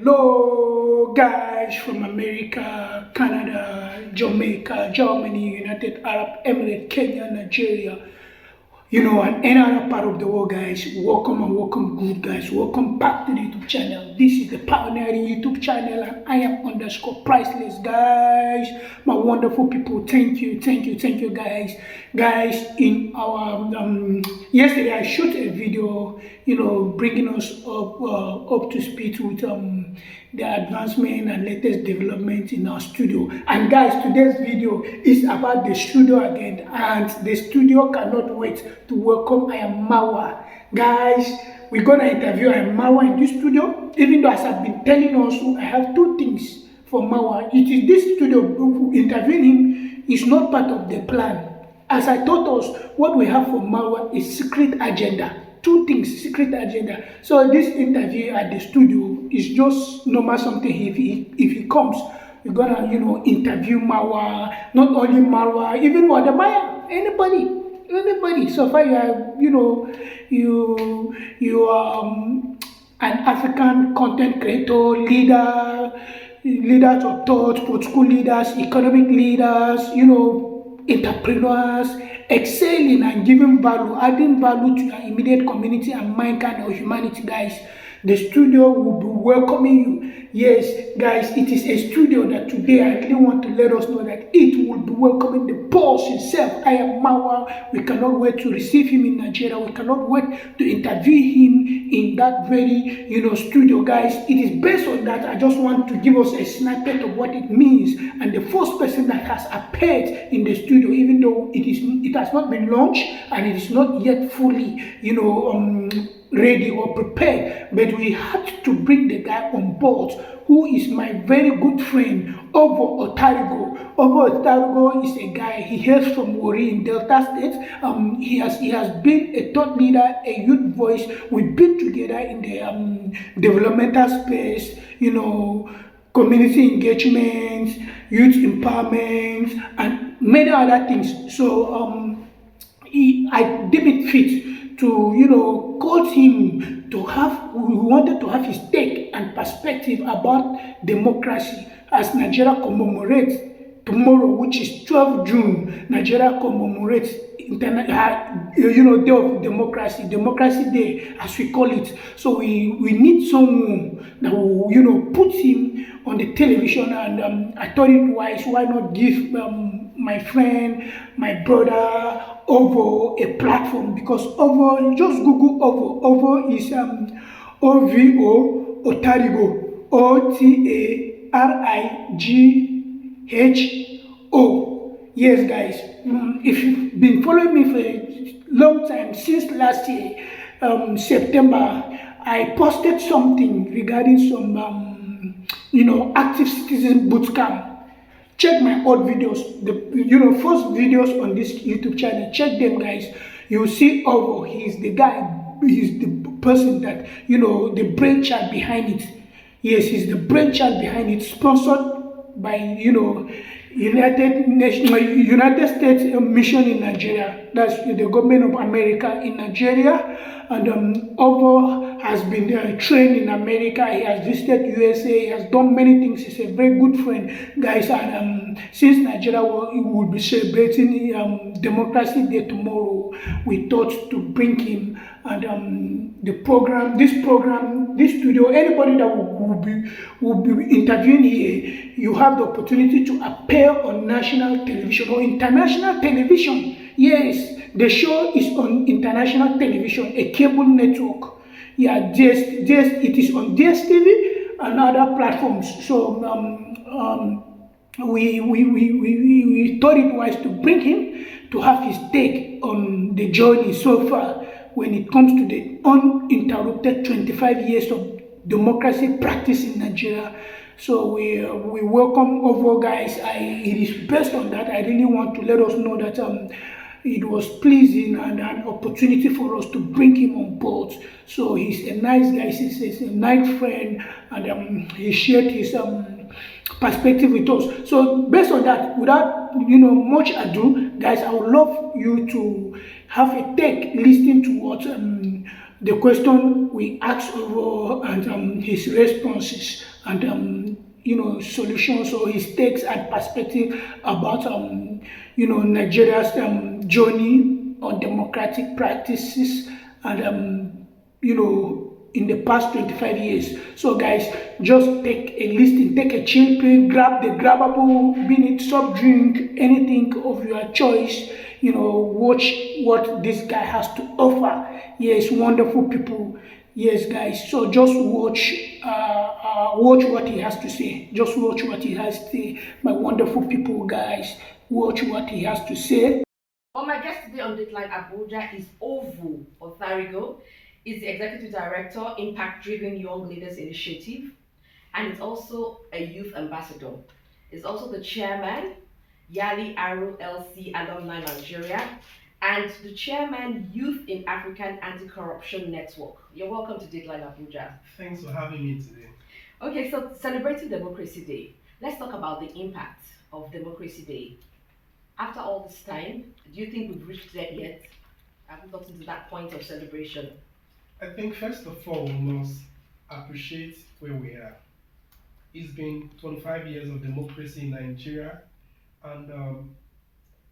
Hello, guys from America, Canada, Jamaica, Germany, United Arab Emirates, Kenya, Nigeria, and any other part of the world, guys. Welcome and welcome, good guys. Welcome back to the YouTube channel. This is the pioneering YouTube channel, and I am underscore priceless, guys. My wonderful people, thank you, guys. Guys, in our yesterday, I shot a video, bringing us up to speed with the advancement and latest development in our studio. And guys, today's video is about the studio again, and the studio cannot wait to welcome I am Marwa. Guys, we're gonna interview I am Marwa in this studio. Even though, as I've been telling us, I have two things for Marwa. It is this studio, interviewing him is not part of the plan. As I told us, what we have for Marwa is secret agenda. Two things, secret agenda. So this interview at the studio is just normal something. If he comes, we're gonna interview Marwa. Not only Marwa, even Wadamaya, anybody. So far you are you are an African content creator, leaders of thought, political leaders, economic leaders, entrepreneurs, excelling and giving value, adding value to your immediate community and mankind or humanity, guys. The studio will be welcoming you. Yes, guys, it is a studio that today I really want to let us know that it will be welcoming the boss himself. I am Marwa. We cannot wait to receive him in Nigeria. We cannot wait to interview him in that very studio, guys. It is based on that. I just want to give us a snippet of what it means. And the first person that has appeared in the studio, even though it has not been launched and it is not yet fully ready or prepared, but we had to bring the guy on board, who is my very good friend, Ovo Otarigo. Ovo Otarigo is a guy, he hails from Wari in Delta State. He has been a thought leader, a youth voice. We've been together in the developmental space, community engagement, youth empowerment, and many other things. So I deemed it fit to call him to have. We wanted to have his take and perspective about democracy as Nigeria commemorates tomorrow, which is 12 June. Nigeria commemorates Day of Democracy Day, as we call it. So we need someone that will put him on the television, and I thought it wise, why not give my friend, my brother Ovo a platform, because Ovo, just Google Ovo. Ovo is OVO Otarigo, OTARIGHO. Yes, guys. If you've been following me for a long time, since last year, September, I posted something regarding some active citizen boot camp. Check my old videos, the first videos on this YouTube channel. Check them, guys. You'll see Ovo. He's the guy. He's the person that the brainchild behind it. Yes, he's the brainchild behind it. Sponsored by United States mission in Nigeria. That's the government of America in Nigeria. And Ovo has been trained in America. He has visited USA. He has done many things. He's a very good friend, guys. And since Nigeria will be celebrating Democracy Day tomorrow, we thought to bring him. And this studio, anybody that will be interviewing here, you have the opportunity to appear on national television or international television. Yes, the show is on international television, a cable network. Yeah, it is on DSTV and other platforms. So we thought it wise to bring him to have his take on the journey so far when it comes to the uninterrupted 25 years of democracy practice in Nigeria. So we welcome Ovo, guys. It is based on that. I really want to let us know that it was pleasing and an opportunity for us to bring him on board. So he's a nice guy. He's a nice friend, and he shared his perspective with us. So based on that, without much ado, guys, I would love you to have a take listening to what the question we ask overall and his responses and solutions or his takes and perspective about Nigeria's journey on democratic practices and in the past 25 years. So guys, just take a listen, take a chill pill, grab the grabbable, be it soft drink, anything of your choice, watch what this guy has to offer. Yes, wonderful people. Yes, guys. So just watch what he has to say. Just watch what he has to say. My wonderful people, guys. Watch what he has to say. Well, my guest today on Dateline Abuja is Ovo Otharigo. He's the Executive Director, Impact Driven Young Leaders Initiative, and is also a youth ambassador. He's also the chairman, Yali Aru LC Alumni Nigeria, and the chairman, Youth in African Anti-Corruption Network. You're welcome to Dateline Abuja. Thanks for having me today. Okay, so celebrating Democracy Day. Let's talk about the impact of Democracy Day. After all this time, do you think we've reached there yet? Have we gotten to that point of celebration? I think first of all, we must appreciate where we are. It's been 25 years of democracy in Nigeria, and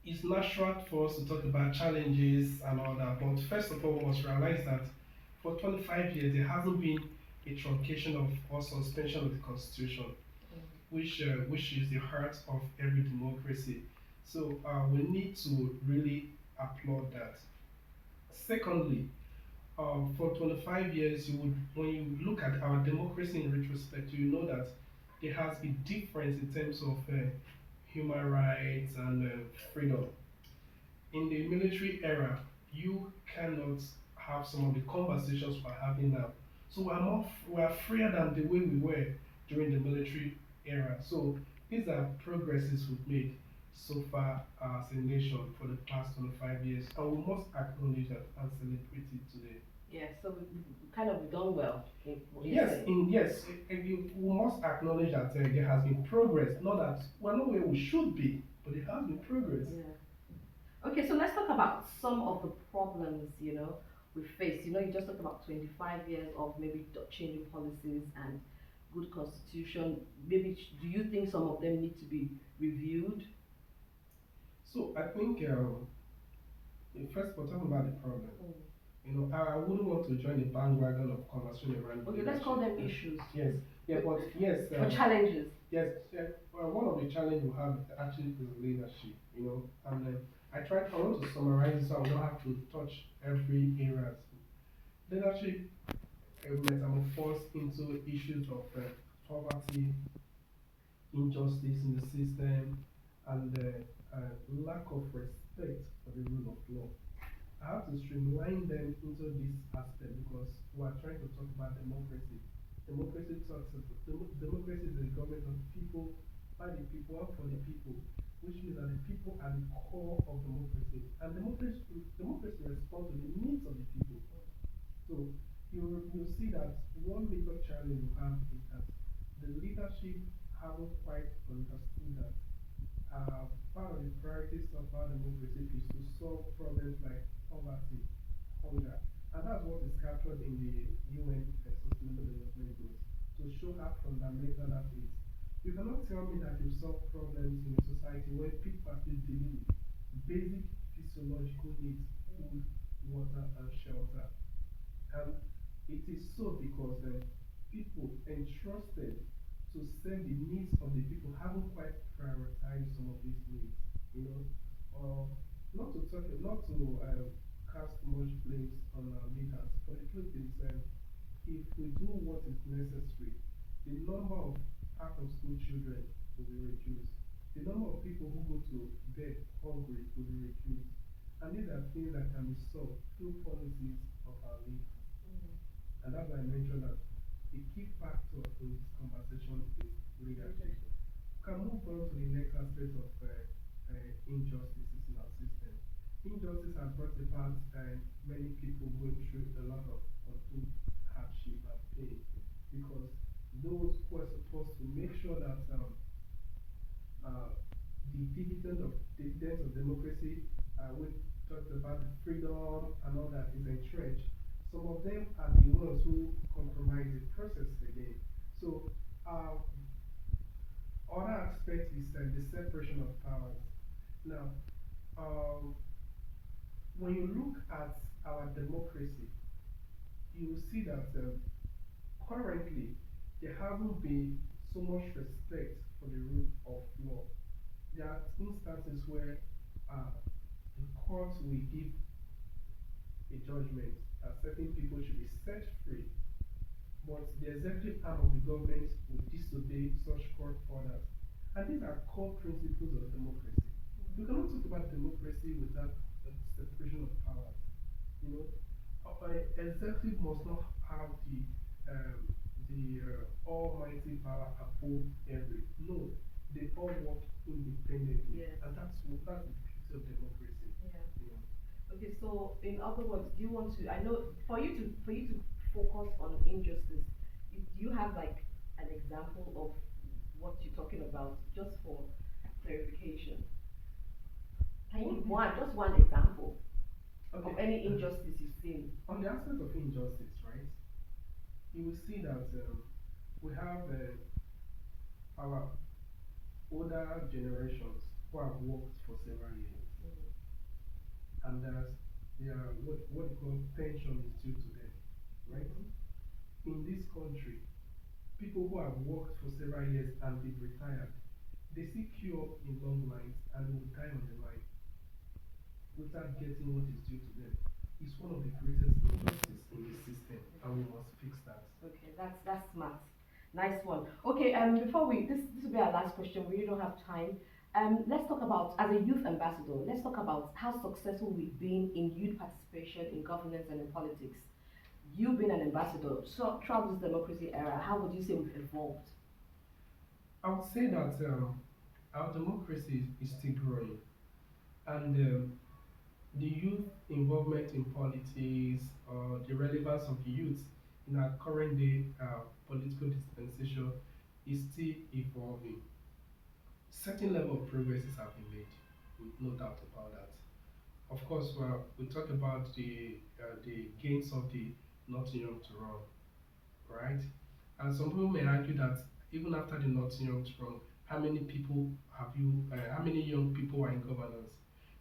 it's natural for us to talk about challenges and all that. But first of all, we must realize that for 25 years, there hasn't been a truncation of or suspension of the constitution, which is the heart of every democracy. So we need to really applaud that. Secondly, for 25 years, when you look at our democracy in retrospect, you know that there has been difference in terms of human rights and freedom. In the military era, you cannot have some of the conversations we're having now. So we are freer than the way we were during the military era. So these are progresses we've made so far as a nation for the past 25 years, and we must acknowledge that and celebrate it today. Yeah, so we kind of done well. What do you Yes, say? we must acknowledge that there has been progress. Not that we're not where we should be, but there has been progress. Yeah. Okay, so let's talk about some of the problems, we face. You just talked about 25 years of maybe changing policies and good constitution. Maybe do you think some of them need to be reviewed? So I think first of all, talking about the problem, Mm. I wouldn't want to join the bandwagon of conversation around Okay, let's call them leadership. issues. Yes, yeah, but yes, Or challenges. yes, yeah, well, one of the challenges we have actually is leadership, and I want to summarize it so I don't have to touch every area. Leadership metamorphose into issues of poverty, injustice in the system, and lack of respect for the rule of law. I have to streamline them into this aspect because we are trying to talk about democracy. Democracy is the government of people, by the people, and for the people, which means that the people are the core of democracy. And democracy responds to the needs of the people. So you see that one major challenge you have is that the leadership haven't quite understood that part of the priorities of our democracy is to solve problems like poverty, hunger, and that's what is captured in the UN Sustainable Development Goals to show how fundamental that is. You cannot tell me that you solve problems in a society where people are still dealing with basic physiological needs, food, water, and shelter. And it is so because people entrusted to serve the needs of the people haven't quite prioritized some of these needs, you know. Or not to cast much blames on our leaders, but the truth is, if we do what is necessary, the number of out of school children will be reduced. The number of people who go to bed hungry will be reduced. And these are things that can be solved through policies of our leaders. And that's why I mentioned that the key factor in this conversation is leadership. We can move on to the next aspect of injustices in our system. Injustice has brought about many people going through a lot of untold hardship and pain because those who are supposed to make sure that uh, the dividends of democracy, we talked about the freedom and all that is entrenched. some of them are the ones who compromise the process again. So, other aspect is the separation of powers. Now, um, when you look at our democracy, you will see that currently there hasn't been so much respect for the rule of law. There are instances where the court will give a judgment that certain people should be set free, but the executive arm of the government will disobey such court orders. And these are core principles of democracy. You cannot talk about democracy without the separation of powers. You know, executive must not have the almighty power above every. No, they all work independently, Yes. and that's the beauty of democracy. Yeah. You know. Okay, so in other words, do you want to? I know for you to focus on injustice, do you have like an example of what you're talking about, just for clarification? Can you give just one example of Okay. any injustice you've seen? On the aspect of injustice, right? You will see that we have our older generations who have worked for several years, and their what they call pension is due to them, right? In this country, people who have worked for several years and they've retired, they still queue up in long lines and will die on the line without getting what is due to them. It's one of the greatest injustices in the system, and we must fix that. Okay, that's smart. Nice one. Okay, before this will be our last question. We really don't have time. Let's talk about, as a youth ambassador. Let's talk about how successful we've been in youth participation in governance and in politics. You've been an ambassador. So throughout this democracy era, how would you say we've evolved? I would say that our democracy is still growing, and the youth involvement in politics, or the relevance of the youth in our current day political dispensation is still evolving. Certain level of progresses have been made, with no doubt about that. Of course, we talk about the gains of the not young to run, right? And some people may argue that even after the not young to run, how many young people are in governance?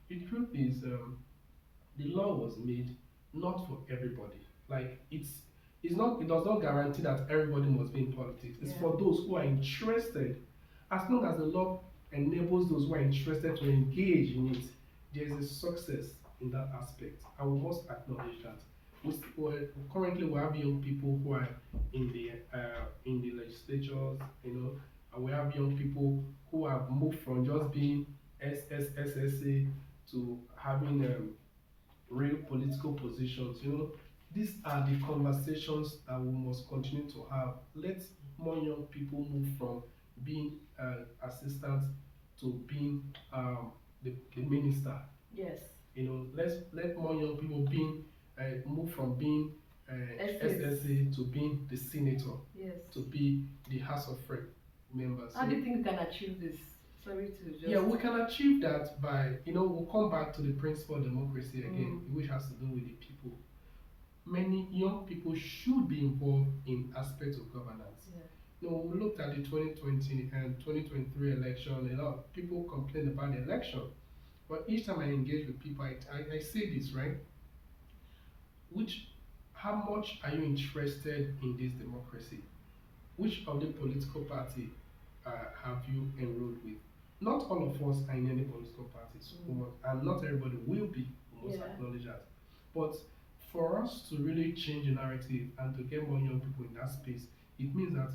The truth is, the law was made not for everybody. Like it does not guarantee that everybody must be in politics. It's Yeah. for those who are interested. As long as the law enables those who are interested to engage in it, there is a success in that aspect. I will must acknowledge that. Currently we have young people who are in the legislatures, and we have young people who have moved from just being SSSSA to having real political positions. These are the conversations that we must continue to have. Let more young people move from being assistants to being the minister. Yes. Let more young people being move from being SSA to being the senator, Yes. to be the House of Rep members. How do you think we can achieve this? Sorry to just. Yeah, we can achieve that by, we'll come back to the principle of democracy again, which has to do with the people. Many young people should be involved in aspects of governance. Yeah. When we looked at the 2020 and 2023 election, a lot of people complained about the election. But each time I engage with people, I say this, right? How much are you interested in this democracy? Which of the political party have you enrolled with? Not all of us are in any political parties, and not everybody will be. We must acknowledge that. But for us to really change the narrative and to get more young people in that space, it means that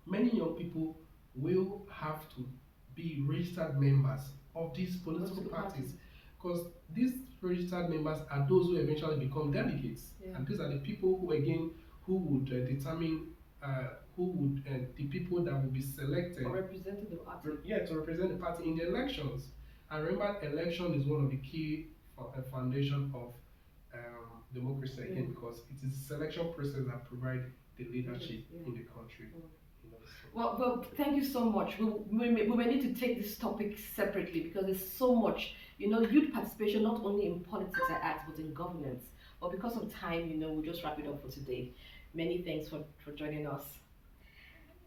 many young people will have to be registered members of these political parties, because these registered members are those who eventually become delegates, and these are the people who would determine the people that will be selected or representing the party. To represent the party in the elections. And remember, election is one of the key foundation of democracy again, because it is the selection process that provide the leadership in the country. Well, thank you so much. We may need to take this topic separately because there's so much. Youth participation not only in politics I act, but in governance. But because of time, we'll just wrap it up for today. Many thanks for joining us.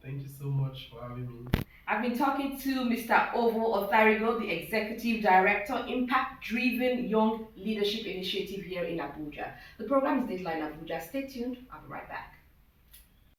Thank you so much for having me. I've been talking to Mr. Ovo Otharigo, the Executive Director, Impact Driven Young Leadership Initiative here in Abuja. The program is Dateline Abuja. Stay tuned. I'll be right back.